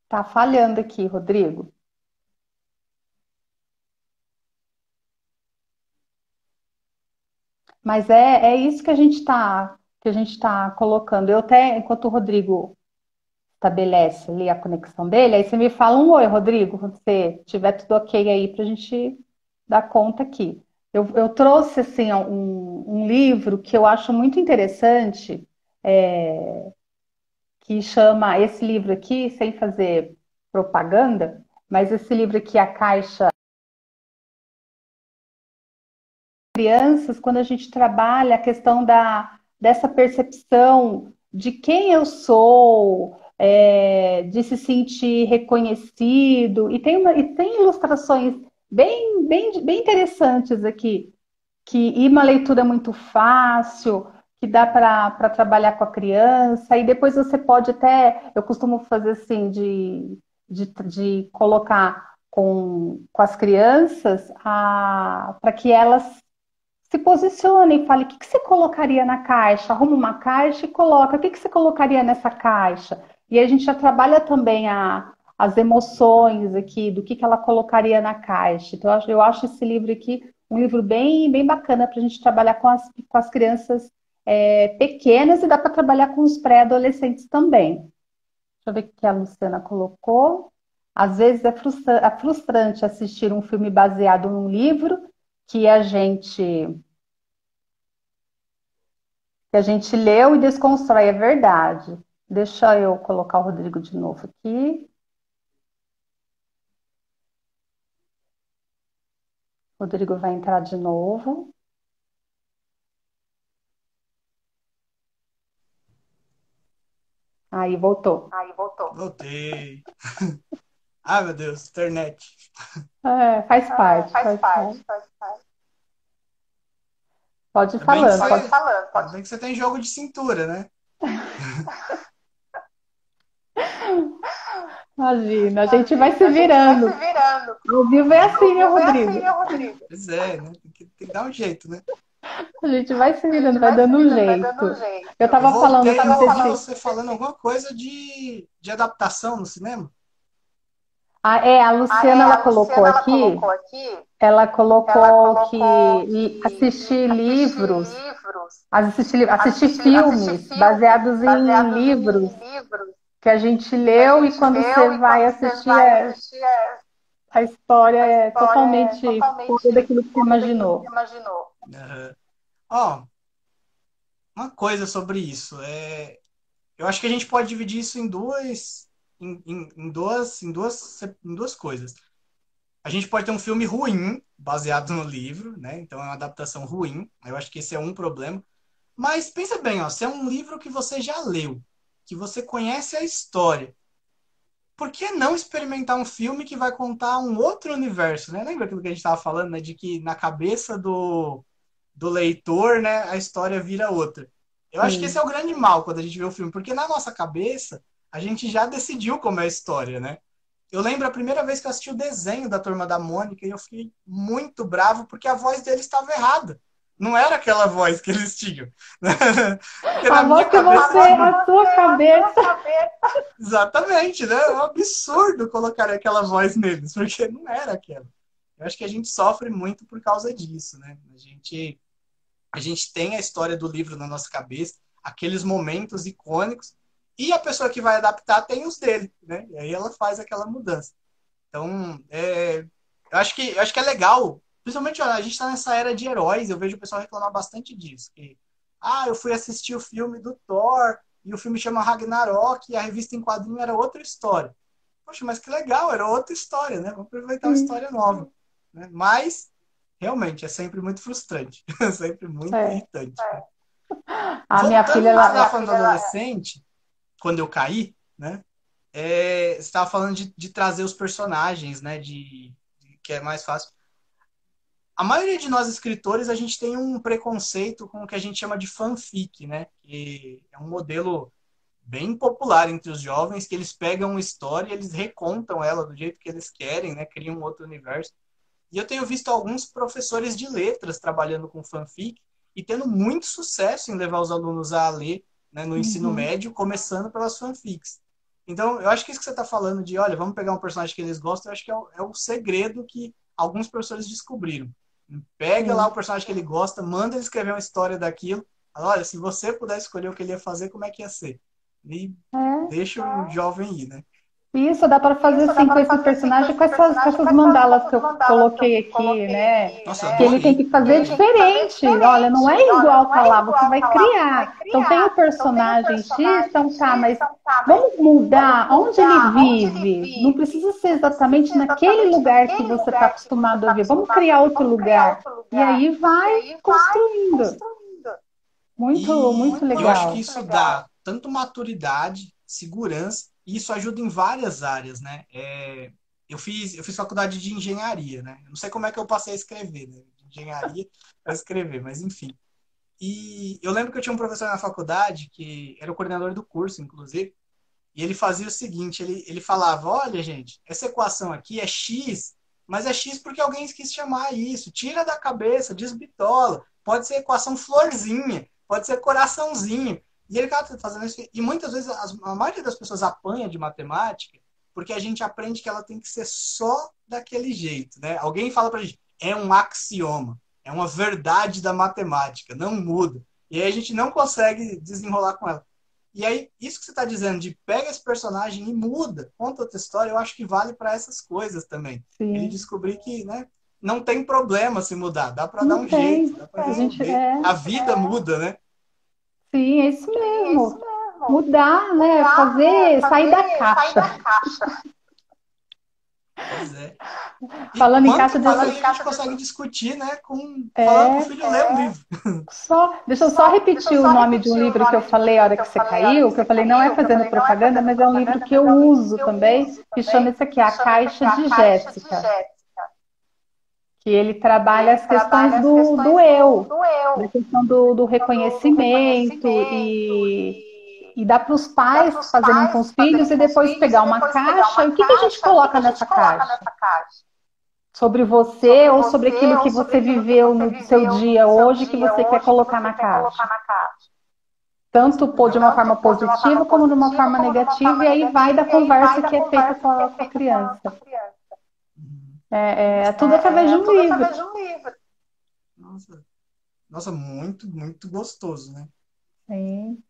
Speaker 1: tá falhando aqui, Rodrigo. Mas é isso que a gente tá colocando. Eu até, enquanto o Rodrigo estabelece ali a conexão dele, aí você me fala um oi, Rodrigo, quando você tiver tudo ok aí para a gente dar conta aqui. Eu trouxe assim um livro que eu acho muito interessante, é, que chama esse livro aqui, sem fazer propaganda, mas esse livro aqui, A Caixa Crianças, quando a gente trabalha a questão dessa percepção de quem eu sou, de se sentir reconhecido, e tem ilustrações bem interessantes aqui, e uma leitura muito fácil, que dá para trabalhar com a criança, e depois você pode até, eu costumo fazer assim, de colocar com as crianças para que elas se posicione e fale o que, que você colocaria na caixa, arruma uma caixa e coloca, o que, que você colocaria nessa caixa? E a gente já trabalha também as emoções aqui, do que ela colocaria na caixa. Então, eu acho esse livro aqui um livro bem bacana para a gente trabalhar com as crianças pequenas, e dá para trabalhar com os pré-adolescentes também. Deixa eu ver o que a Luciana colocou. Às vezes é frustrante assistir um filme baseado num livro que a gente leu e desconstrói, é verdade. Deixa eu colocar o Rodrigo de novo aqui. O Rodrigo vai entrar de novo. Aí, voltou.
Speaker 2: Voltei. Ai, meu Deus, internet.
Speaker 1: Faz parte, faz parte. Pode ir falando, pode ir falando.
Speaker 2: Ainda bem que você tem jogo de cintura, né?
Speaker 1: Imagina, a gente vai se virando. Ao vivo é assim, né, Rodrigo?
Speaker 2: Pois é, né? Tem que dar um jeito, né?
Speaker 1: A gente vai se virando, vai dando um jeito. Eu tava falando
Speaker 2: você falando alguma coisa de adaptação no cinema?
Speaker 1: A Luciana, ela colocou aqui, ela colocou que assistir livros, assistir filmes baseados em livros que a gente leu, e quando você vai assistir, a história é totalmente fora daquilo que você imaginou.
Speaker 2: Ó, uma coisa sobre isso. Eu acho que a gente pode dividir isso em duas coisas. A gente pode ter um filme ruim, baseado no livro, né? Então é uma adaptação ruim. Eu acho que esse é um problema. Mas pensa bem, ó, se é um livro que você já leu, que você conhece a história, por que não experimentar um filme que vai contar um outro universo, né? Lembra aquilo que a gente estava falando, né? De que na cabeça do leitor, né, a história vira outra. Eu acho que esse é o grande mal quando a gente vê o filme, porque na nossa cabeça a gente já decidiu como é a história, né? Eu lembro a primeira vez que eu assisti o desenho da Turma da Mônica e eu fiquei muito bravo porque a voz deles estava errada. Não era aquela voz que eles tinham.
Speaker 1: A voz que você, a sua cabeça.
Speaker 2: Exatamente, né? É um absurdo colocar aquela voz neles, porque não era aquela. Eu acho que a gente sofre muito por causa disso, né? A gente tem a história do livro na nossa cabeça, aqueles momentos icônicos, e a pessoa que vai adaptar tem os dele, né? E aí ela faz aquela mudança. Então, eu acho que é legal, principalmente, olha, a gente está nessa era de heróis, eu vejo o pessoal reclamar bastante disso. Eu fui assistir o filme do Thor, e o filme chama Ragnarok, e a revista em quadrinho era outra história. Poxa, mas que legal, era outra história, né? Vamos aproveitar uma história nova. Né? Mas, realmente, é sempre muito frustrante. É sempre muito irritante.
Speaker 1: A minha filha,
Speaker 2: ela estava falando do adolescente, quando eu caí, né? Você estava falando de trazer os personagens, né? Que é mais fácil. A maioria de nós escritores, a gente tem um preconceito com o que a gente chama de fanfic, né? Que é um modelo bem popular entre os jovens, que eles pegam uma história e eles recontam ela do jeito que eles querem, né? Criam um outro universo. E eu tenho visto alguns professores de letras trabalhando com fanfic e tendo muito sucesso em levar os alunos a ler, né, no ensino médio, começando pelas fanfics. Então, eu acho que isso que você está falando de, olha, vamos pegar um personagem que eles gostam, eu acho que é o segredo que alguns professores descobriram. Pega lá o personagem que ele gosta, manda ele escrever uma história daquilo, fala, olha, se você pudesse escolher o que ele ia fazer, como é que ia ser? E deixa o jovem ir, né?
Speaker 1: Isso, dá para fazer assim com esse personagem, com essas mandalas que eu coloquei aqui, né?
Speaker 2: Nossa,
Speaker 1: Que ele tem
Speaker 2: adorei,
Speaker 1: que fazer
Speaker 2: adorei.
Speaker 1: diferente. Olha, não é igual tá lá, você vai criar. Então tem o personagem X, então tá, mas vamos mudar onde ele vive. Não precisa ser exatamente naquele lugar que você está acostumado a ver. Vamos criar outro lugar. E aí vai construindo. Muito, muito
Speaker 2: E eu acho que
Speaker 1: legal.
Speaker 2: isso dá tanto maturidade, segurança, e isso ajuda em várias áreas, né? Eu fiz faculdade de engenharia, né? Eu não sei como é que eu passei a escrever, né? De engenharia para escrever, mas enfim. E eu lembro que eu tinha um professor na faculdade, que era o coordenador do curso, inclusive, e ele fazia o seguinte, ele falava, olha, gente, essa equação aqui é x, mas é x porque alguém quis chamar isso. Tira da cabeça, desbitola. Pode ser equação florzinha, pode ser coraçãozinho. E ele estava fazendo isso. E muitas vezes a maioria das pessoas apanha de matemática porque a gente aprende que ela tem que ser só daquele jeito, né? Alguém fala pra gente, é um axioma, é uma verdade da matemática, não muda. E aí a gente não consegue desenrolar com ela. E aí, isso que você está dizendo, de pega esse personagem e muda, conta outra história, eu acho que vale para essas coisas também. Ele
Speaker 1: Sim.
Speaker 2: descobrir que, né, não tem problema se mudar, dá para dar
Speaker 1: Não
Speaker 2: um jeito,
Speaker 1: tem.
Speaker 2: dá para
Speaker 1: A gente
Speaker 2: resolver. A vida muda, né?
Speaker 1: sim, é isso mesmo. Mudar, né? Fazer, sair da caixa.
Speaker 2: Pois é. E
Speaker 1: Falando em
Speaker 2: quanto
Speaker 1: caixa,
Speaker 2: mais a gente consegue discutir, né, falando com o
Speaker 1: é
Speaker 2: filho ler um livro.
Speaker 1: deixa eu só repetir o nome de um livro que eu falei a hora que você caiu, que eu falei não é fazendo propaganda, mas é um livro que eu uso também, que chama esse aqui, A Caixa de Jéssica, que ele trabalha as questões do eu, da questão do reconhecimento e dá para os pais fazerem com os filhos e depois pegar uma caixa. E o que que a gente coloca nessa caixa? Sobre você ou sobre aquilo que você viveu no seu dia hoje que você quer colocar na caixa. Tanto de uma forma positiva como de uma forma negativa, e aí vai da conversa que é feita com a criança. É tudo através de um livro.
Speaker 2: Nossa, nossa, muito, muito gostoso, né?
Speaker 1: Sim,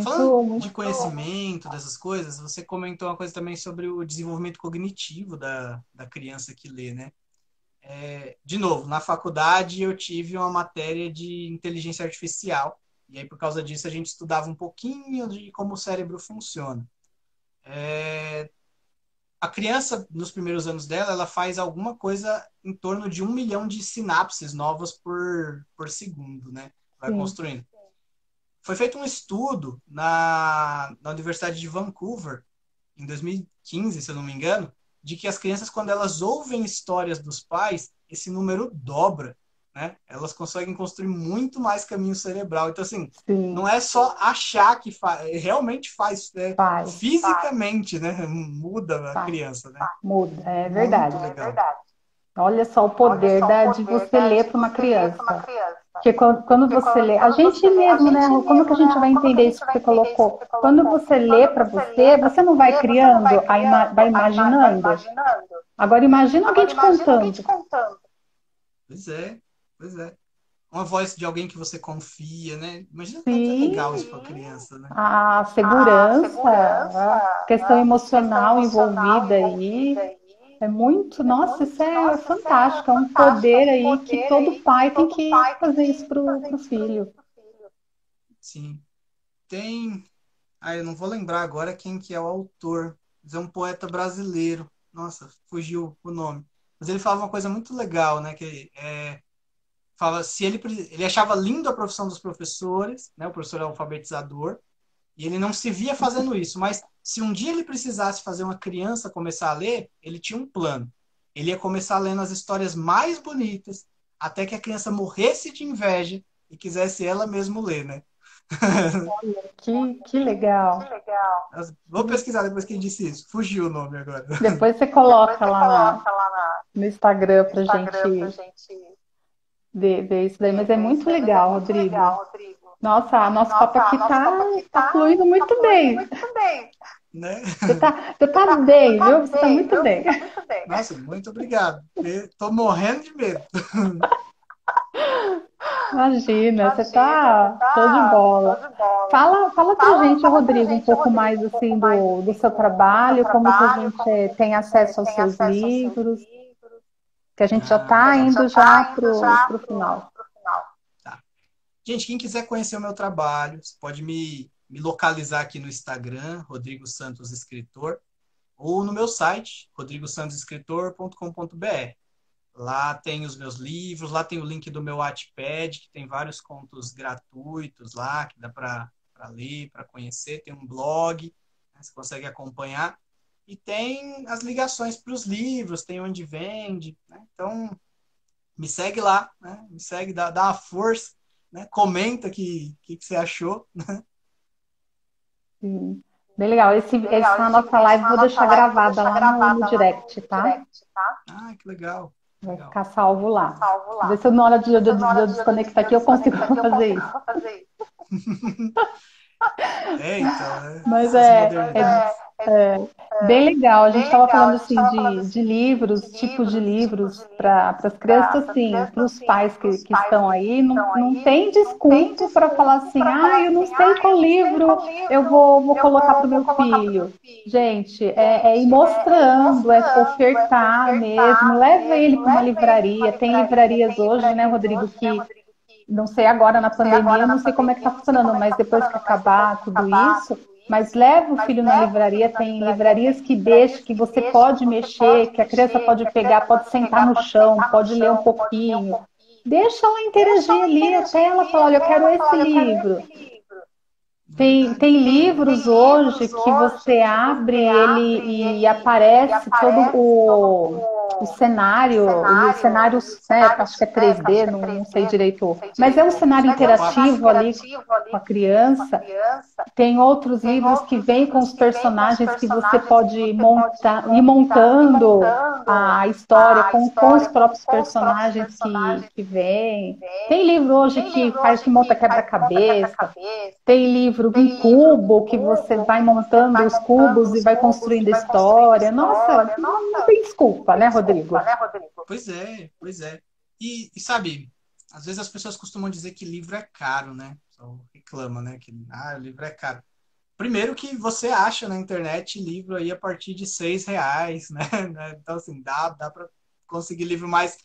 Speaker 2: Falando
Speaker 1: muito,
Speaker 2: de
Speaker 1: muito.
Speaker 2: conhecimento, dessas coisas, você comentou uma coisa também sobre o desenvolvimento cognitivo da criança que lê, né? De novo, na faculdade eu tive uma matéria de inteligência artificial, e aí por causa disso a gente estudava um pouquinho de como o cérebro funciona. A criança, nos primeiros anos dela, ela faz alguma coisa em torno de 1 milhão de sinapses novas por segundo, né? Vai
Speaker 1: Sim.
Speaker 2: construindo. Foi feito um estudo na Universidade de Vancouver, em 2015, se eu não me engano, de que as crianças, quando elas ouvem histórias dos pais, esse número dobra, né? Elas conseguem construir muito mais caminho cerebral. Então, assim,
Speaker 1: Sim,
Speaker 2: não é só achar que faz, realmente faz,
Speaker 1: faz,
Speaker 2: fisicamente, né? Muda a
Speaker 1: faz,
Speaker 2: criança, né?
Speaker 1: muda, é
Speaker 2: Muito
Speaker 1: verdade.
Speaker 2: legal.
Speaker 1: Olha só o poder de você ler para uma criança. Porque quando você lê, a gente mesmo, né, Ru, como que a gente vai entender isso que você colocou? Quando você lê para você, você não vai criando, vai imaginando. Agora imagina alguém te contando.
Speaker 2: Pois é, pois é. Uma voz de alguém que você confia, né? Imagina quanto é legal
Speaker 1: Sim,
Speaker 2: isso para criança, né?
Speaker 1: a segurança, a questão emocional envolvida aí. É muito, nossa, isso é fantástico, é um poder aí que todo pai tem que fazer isso pro filho.
Speaker 2: Sim. Tem. Ah, eu não vou lembrar agora quem que é o autor. Mas é um poeta brasileiro. Nossa, fugiu o nome. Mas ele falava uma coisa muito legal, né? Que fala se ele achava lindo a profissão dos professores, né? O professor é alfabetizador, e ele não se via fazendo isso. Mas se um dia ele precisasse fazer uma criança começar a ler, ele tinha um plano. Ele ia começar lendo as histórias mais bonitas, até que a criança morresse de inveja e quisesse ela mesmo ler, né?
Speaker 1: Que legal.
Speaker 2: Vou pesquisar depois quem disse isso. Fugiu o nome agora.
Speaker 1: Depois você coloca lá no Instagram pra gente ver isso daí, mas é muito legal, Rodrigo. Nossa, nosso papo aqui tá fluindo muito bem.
Speaker 2: Né?
Speaker 1: Você tá bem, viu? Você tá muito bem.
Speaker 2: Nossa, muito obrigado. Tô morrendo de medo.
Speaker 1: Imagina, você tá show de bola. Fala pra gente, Rodrigo, um pouco mais assim do seu trabalho, como que a gente tem acesso aos seus livros, que a gente já está indo já pro final.
Speaker 2: Tá. Gente, quem quiser conhecer o meu trabalho, você pode me localizar aqui no Instagram, Rodrigo Santos Escritor, ou no meu site, rodrigosantosescritor.com.br. Lá tem os meus livros, lá tem o link do meu Wattpad, que tem vários contos gratuitos lá, que dá para ler, para conhecer. Tem um blog, né, você consegue acompanhar. E tem as ligações para os livros, tem onde vende. Né? Então, me segue lá, né? Me segue, dá uma força, né? Comenta o que você achou.
Speaker 1: Sim. Bem legal. Essa nossa live eu vou deixar gravada lá no direct, tá?
Speaker 2: Ah, que legal.
Speaker 1: Vai ficar salvo lá. Vê se na hora de eu desconectar aqui eu consigo fazer isso.
Speaker 2: Então, né?
Speaker 1: Mas
Speaker 2: Essas modernidades.
Speaker 1: bem legal. A gente estava falando assim de livros, tipos de livros para as crianças, assim, para os pais que estão aí, não tem desculpa para falar assim, eu não sei qual livro eu vou colocar para o meu filho. Gente, é ir mostrando, é ofertar mesmo, leva ele para uma livraria. Tem livrarias hoje, né, Rodrigo, que não sei agora na pandemia, não sei como é que está funcionando, mas depois que acabar tudo isso, mas leva o filho na livraria, tem livrarias que deixam, que você pode mexer, que a criança pode pegar, pode sentar no chão, pode ler um pouquinho. Deixa ela interagir ali até ela falar, olha, eu quero esse livro. Tem livros hoje que você abre ele e aparece todo o cenário, e os cenários, né, acho que é 3D, não sei direito, mas é um cenário interativo ali com a criança. Tem outros livros que vêm com os personagens que você pode ir montando a história com os próprios personagens que vêm. Tem livro hoje que monta quebra-cabeça. Tem livro em cubo, que você vai montando os cubos e vai construindo a história. Nossa, não tem desculpa, né, Rodrigo?
Speaker 2: Pois é, pois é. E sabe, às vezes as pessoas costumam dizer que livro é caro, né? Só reclama, né? Que o livro é caro. Primeiro que você acha na internet livro aí a partir de R$ 6, né? Então, assim, dá para conseguir livro mais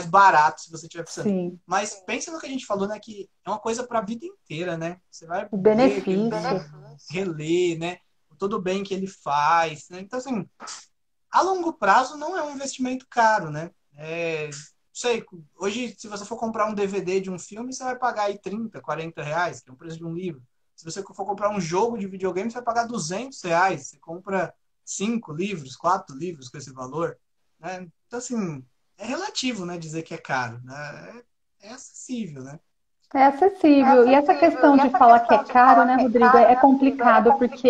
Speaker 2: barato se você tiver precisando.
Speaker 1: Sim.
Speaker 2: Mas pensa no que a gente falou, né? Que é uma coisa para a vida inteira, né? Você vai
Speaker 1: O benefício.
Speaker 2: reler, né? Todo o bem que ele faz, né? Então, assim, a longo prazo não é um investimento caro, né? Sei, hoje, se você for comprar um DVD de um filme, você vai pagar aí R$ 30, R$ 40, que é o preço de um livro. Se você for comprar um jogo de videogame, você vai pagar R$ 200. Você compra 5 livros, 4 livros com esse valor. Né? Então, assim, é relativo, né, dizer que é caro. Né? É acessível, né?
Speaker 1: É acessível. E essa questão de falar que é caro, né, Rodrigo, é complicado, porque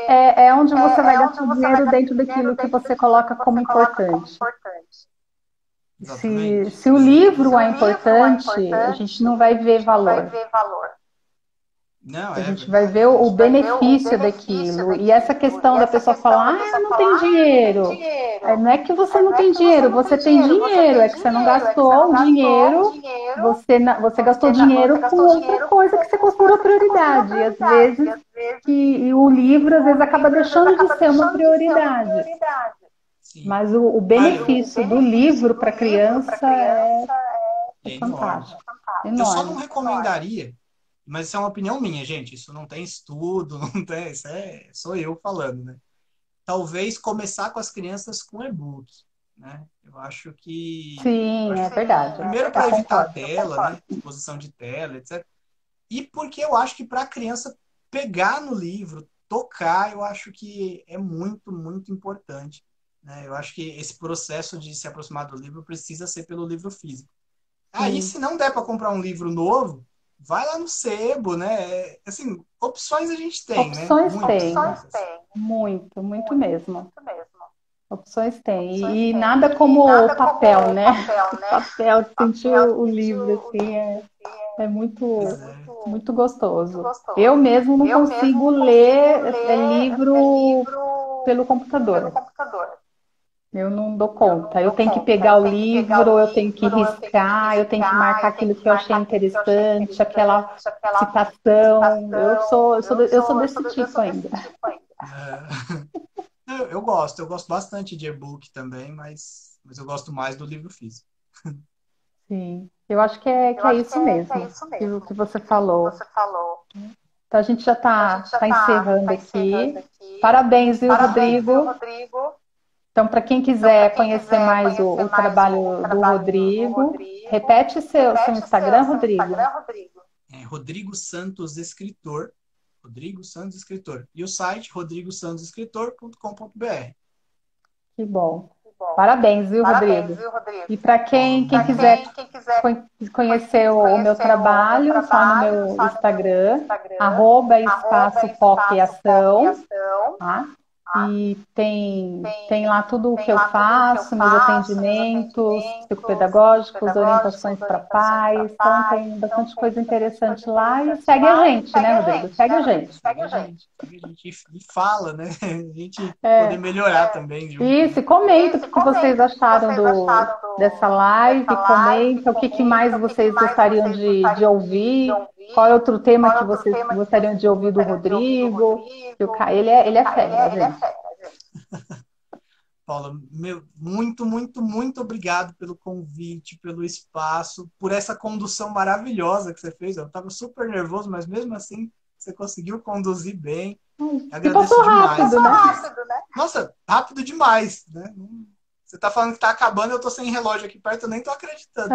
Speaker 1: é onde você vai gastar dinheiro dentro daquilo que você coloca como importante. Se o livro é importante, a gente não vai ver valor.
Speaker 2: Não,
Speaker 1: a gente vai ver o benefício daquilo. E essa questão da pessoa falar, não tem dinheiro. Não é que você não tem dinheiro, você tem dinheiro, é que você não gastou o dinheiro, você gastou dinheiro com outra coisa que você considerou prioridade. E às vezes, o livro às vezes acaba deixando de ser uma prioridade.
Speaker 2: Sim.
Speaker 1: Mas o benefício do livro para a criança é fantástico.
Speaker 2: Enorme. Eu só não recomendaria, mas isso é uma opinião minha, gente. Isso não tem estudo, não tem. Isso sou eu falando, né? Talvez começar com as crianças com e-book, né? Eu acho que.
Speaker 1: Sim, é verdade.
Speaker 2: Primeiro para evitar a tela, né? Exposição de tela, etc. E porque eu acho que para a criança pegar no livro, tocar, eu acho que é muito, muito importante. Né? Eu acho que esse processo de se aproximar do livro precisa ser pelo livro físico. Aí, se não der para comprar um livro novo, vai lá no sebo, né? Assim, opções a gente tem,
Speaker 1: opções
Speaker 2: né?
Speaker 1: Tem. Muito mesmo. Opções tem. E nada como o papel, né? O papel, sentir o livro, assim, é muito gostoso. Eu mesmo não consigo ler livro pelo computador. Eu não dou conta. Eu tenho que pegar o livro, eu tenho que riscar, eu tenho que marcar aquilo que eu achei interessante, aquela citação. Eu sou desse tipo ainda.
Speaker 2: Eu gosto bastante de e-book também, mas eu gosto mais do livro físico.
Speaker 1: Sim, eu acho que é isso mesmo que você falou. Então a gente já está encerrando aqui. Parabéns, viu, Rodrigo? Então, para quem quiser conhecer mais o trabalho do Rodrigo, repete seu Instagram, Rodrigo.
Speaker 2: É Rodrigo Santos Escritor. Rodrigo Santos Escritor. E o site rodrigosantosescritor.com.br.
Speaker 1: Que bom. Parabéns, viu, Rodrigo? E para
Speaker 2: Paulo,
Speaker 1: quem quiser conhecer o meu trabalho, só no meu Instagram, @espaço foco e ação, tá? E tem lá tudo o que eu faço, meus atendimentos psicopedagógicos, orientações para pais. Então tem bastante coisa interessante lá. E segue a gente, né, Rodrigo? Segue a gente.
Speaker 2: segue a gente. E fala, né? A gente poder melhorar também junto.
Speaker 1: Isso, e comenta o que vocês acharam dessa live, comenta o que mais vocês gostariam de ouvir, qual é outro tema que vocês gostariam de ouvir do Rodrigo. Ele é fera, gente.
Speaker 2: Paula, muito, muito, muito obrigado pelo convite, pelo espaço, por essa condução maravilhosa que você fez. Eu estava super nervoso, mas mesmo assim você conseguiu conduzir bem.
Speaker 1: E passou rápido, né?
Speaker 2: Nossa, rápido demais, né? Você está falando que está acabando, eu estou sem relógio aqui perto, eu nem estou acreditando.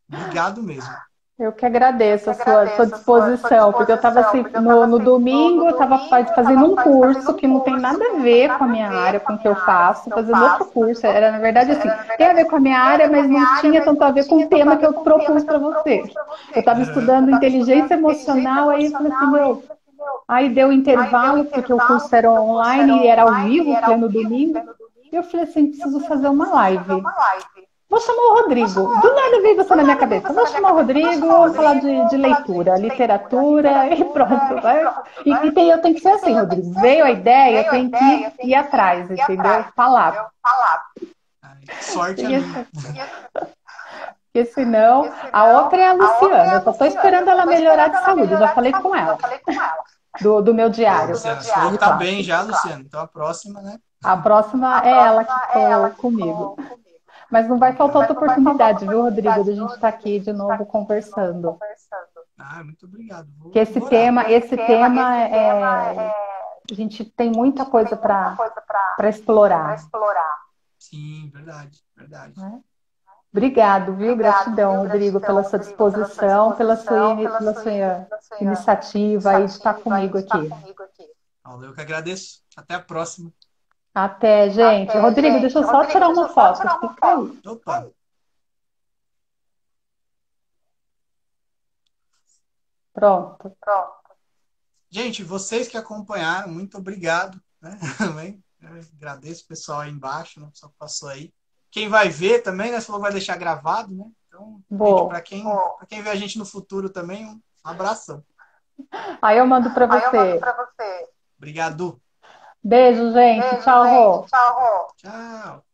Speaker 2: Obrigado mesmo.
Speaker 1: Eu que agradeço a sua disposição, porque eu estava assim, no domingo, eu estava fazendo um curso que não tem nada a ver com a minha área, com o que eu faço, fazendo outro curso. Era, na verdade, assim, tem a ver com a minha área, mas não tinha tanto a ver com o tema que eu propus para você. Eu estava estudando inteligência emocional, aí eu falei assim, meu. Aí deu intervalo, porque o curso era online e era ao vivo, pleno domingo. E eu falei assim, preciso fazer uma live. Vou chamar o Rodrigo. Do nada veio você na minha cabeça. Vou chamar o Rodrigo, vou falar de leitura, literatura e pronto. Eu tenho que ser assim, Rodrigo. Veio a ideia, eu tenho que ir atrás, entendeu? Falar.
Speaker 2: Sorte a minha.
Speaker 1: Porque senão, a outra é a Luciana. Eu só estou esperando ela melhorar de saúde. Eu já falei com ela. Do meu diário.
Speaker 2: Luciana, você falou que tá bem já, Luciana. Então a próxima, né?
Speaker 1: A próxima é ela que falou comigo. Mas não vai faltar outra oportunidade, viu, Rodrigo, de a gente estar aqui de novo conversando.
Speaker 2: Muito obrigado.
Speaker 1: Porque esse tema a gente tem muita coisa para explorar.
Speaker 2: Sim, verdade.
Speaker 1: Obrigado, viu? Gratidão, Rodrigo, pela sua disposição, pela sua iniciativa aí de estar comigo aqui.
Speaker 2: Eu que agradeço. Até a próxima.
Speaker 1: Até, gente. Rodrigo, deixa eu só tirar uma foto. Fica aí.
Speaker 2: Opa.
Speaker 1: Pronto.
Speaker 2: Gente, vocês que acompanharam, muito obrigado. Né? Agradeço o pessoal aí embaixo, né? O pessoal que passou aí. Quem vai ver também, né? Você falou que vai deixar gravado, né? Então, para quem vê a gente no futuro também, um abração.
Speaker 1: Aí eu mando para você.
Speaker 2: Obrigado.
Speaker 1: Beijo, gente. Tchau, Rô.
Speaker 2: Tchau.